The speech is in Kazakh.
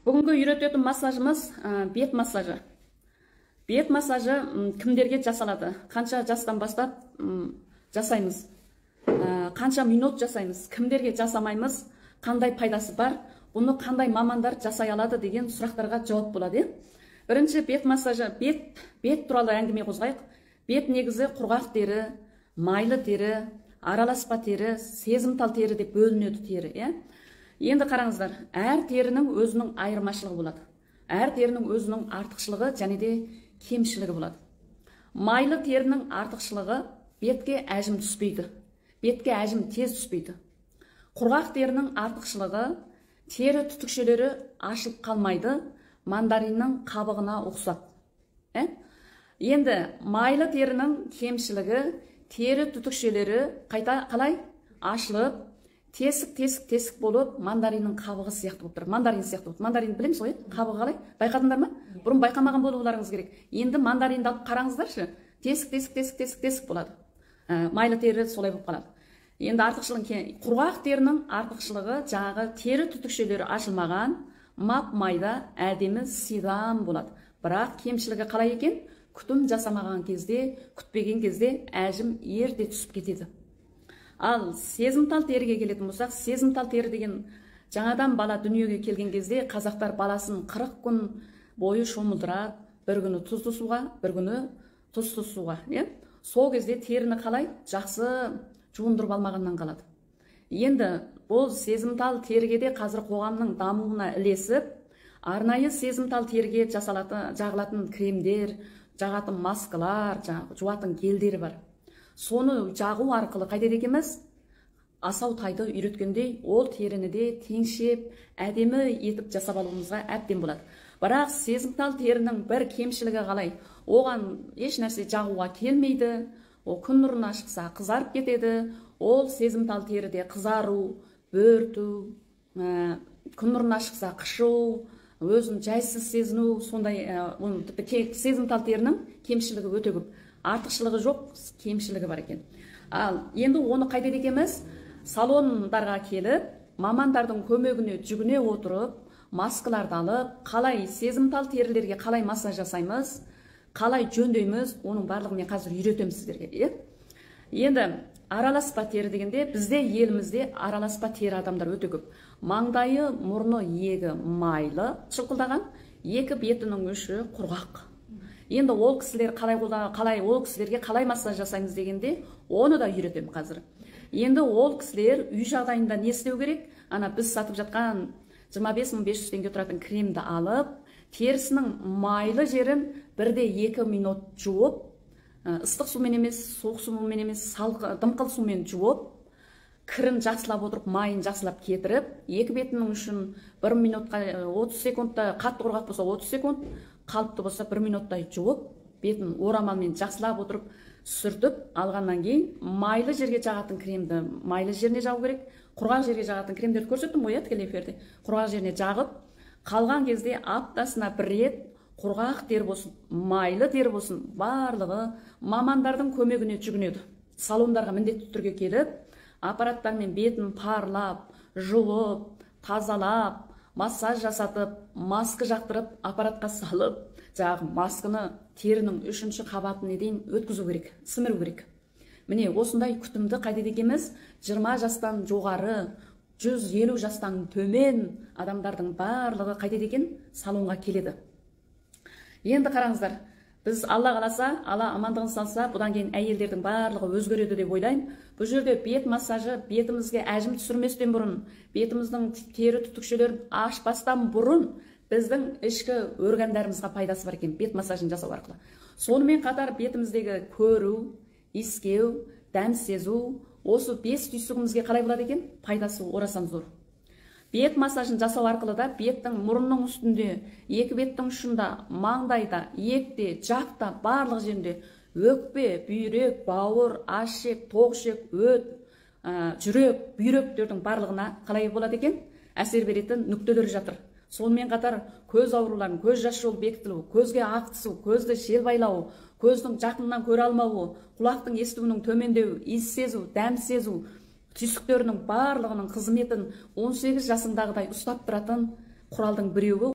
Бүгінгі үйрететін массажымыз бет массажы. Бет массажы кімдерге жасалады? Қанша жастан бастап жасаймыз? Қанша минут жасаймыз? Кімдерге жасамаймыз? Қандай пайдасы бар? Бұны қандай мамандар жасай алады деген сұрақтарға жауап болады. Бірінші бет массажы, бет туралы әңгіме қозғайық. Бет негізі құрғақ тері, майлы тері, араласпа тері, сезімтал тері деп бөлінеді тері. Енді қараңыздар, әр терінің өзінің айырмашылығы болады. Әр терінің өзінің артықшылығы және де кемшілігі болады. Майлы терінің артықшылығы бетке әжім түспейді. Бетке әжім тез түспейді. Құрғақ терінің артықшылығы тері түтікшелері ашылып қалмайды, мандариннің қабығына ұқсат. Енді майлы терінің кемшілігі тері түтікшелері қалай ашылып, тесік болып, мандариннің қабығы сияқты болып тұр. Мандарин сияқты болып. Мандарин білеміз ғой, қабығы қалай? Байқадыңдар ма? Бұрын байқамаған болуларыңыз керек. Енді мандаринді алып қараңыздаршы. Тесік болады. Майлы тері солай болып қалады. Енді артықшылығы, құрғақ терінің артықшылығы жаңағы тері түтікшелері ашылмаған, майда әдемі сидам болады. Бірақ кемшілігі қалай екен? Күтім жасамаған кезде, күтпеген кезде әжім ерте түсіп кетеді. Ал сезімтал теріге келетін болсақ, сезімтал тері деген жаңадан бала дүниеге келген кезде қазақтар баласын 40 күн бойы шомылдырады, бір күні тұзды суға, бір күні тұзсыз суға. Сол кезде теріні қалай жақсы жуындырып алмағаннан қалады. Енді бұл сезімтал теріге де қазір қоғамның дамуына ілесіп, арнайы сезімтал теріге жағылатын кремдер, жағатын маскалар, жуатын гелдері бар. Соны жағу арқылы қайдеді екенбіз? Асау тайды үйреткендей, ол теріні де теңшеп, әдемі етіп жасап алуымызға әбден болады. Бірақ сезімтал терінің бір кемшілігі қалай? Оған еш нәрсе жағуға келмейді, ол күн нұрына шықса қызарып кетеді, ол сезімтал теріде қызару, бөрту, күн нұрына шықса қышу, өзін жайсыз сезіну, сондай сезімтал терінің кемшілігі өте көп. Артықшылығы жоқ, кемшілігі бар екен. Ал енді оны қайдеді екенбіз? Салондарға келіп, мамандардың көмегіне жүгіне отырып, маскаларды алып, қалай сезімтал терілерге қалай массаж жасаймыз, қалай жөндейміз, оның барлығын мен қазір үйретемін сіздерге. Енді араласпа тері дегенде, бізде елімізде араласпа тері адамдар өте көп. Маңдайы, мұрны, егі майлы, шылқылдаған, екі бетінің үші құрғақ. Енді ол кісілер ол кісілерге қалай массаж жасаймыз дегенде, оны да үйретемін қазір. Енді ол кісілер үй жағдайында не істеу керек? Ана біз сатып жатқан 25.500 теңге тұратын кремді алып, терісінің майлы жерін 1-2 минут жуып, ыстық сумен емес, суық сумен емес, дымқыл сумен жуып, кірін жақсылап отырып, майын жақсылап кетіріп, екі бетінің үшін 1 минутқа 30 секундта, қатты құрғақ болса 30 секунд, қалыпты болса 1 минуттай жуып, бетін орамалмен жақсылап отырып, сүртіп алғаннан кейін, майлы жерге жағатын кремді майлы жеріне жағу керек, құрғақ жерге жағатын кремдерді көрсеттім ғой, тікелей эфирде. Құрғақ жеріне жағып, қалған кезде аптасына 1 рет құрғақ тері болсын, майлы тері болсын, барлығы мамандардың көмегіне жүгінеді. Салондарға міндетті түрге келіп, аппараттармен бетін парлап, жуып, тазалап, массаж жасатып, маска жақтырып, аппаратқа салып, жаңағы масканы терінің 3-ші қабатына дейін өткізу керек, сіміру керек. Міне, осындай күтімді қайдеді екенбіз? 20 жастан жоғары, 150 жастан төмен адамдардың барлығы қайдеді екен? Салонға келеді. Енді қараңыздар, біз Алла қаласа, Алла амандығын салса, бұдан кейін әйелдердің барлығы өзгереді деп ойлаймын. Бұл жерде бет массажы бетімізге әжім түсірместен бұрын, бетіміздің тері түтікшелерін ашпастан бұрын біздің ішкі органдарымызға пайдасы бар екен бет массажын жасау арқылы. Сонымен қатар бетіміздегі көру, иіскеу, дәм сезу, осы 5 түйсігімізге қалай болады екен? Пайдасы орасан зор. Бет массажын жасау арқылы да беттің мұрынның үстінде, екі беттің ұшында, маңдайда, иекте, жақта, барлық жерінде өкпе, бүйрек, бауыр, ашшек, тоғышек, өт, жүрек, бүйректердің барлығына қалай болады екен? Әсер беретін нүктелер жатыр. Сонымен қатар көз ауруларын, көз жас жолы бекітілу, көзге ақ түсу, көзді шел байлау, көздің жақыннан көре алмауы, құлақтың естуінің төмендеуі, иіс сезу, дәм сезу, түйсіктерінің барлығының қызметін 18 жасындағыдай ұстап тұратын құралдың біреуі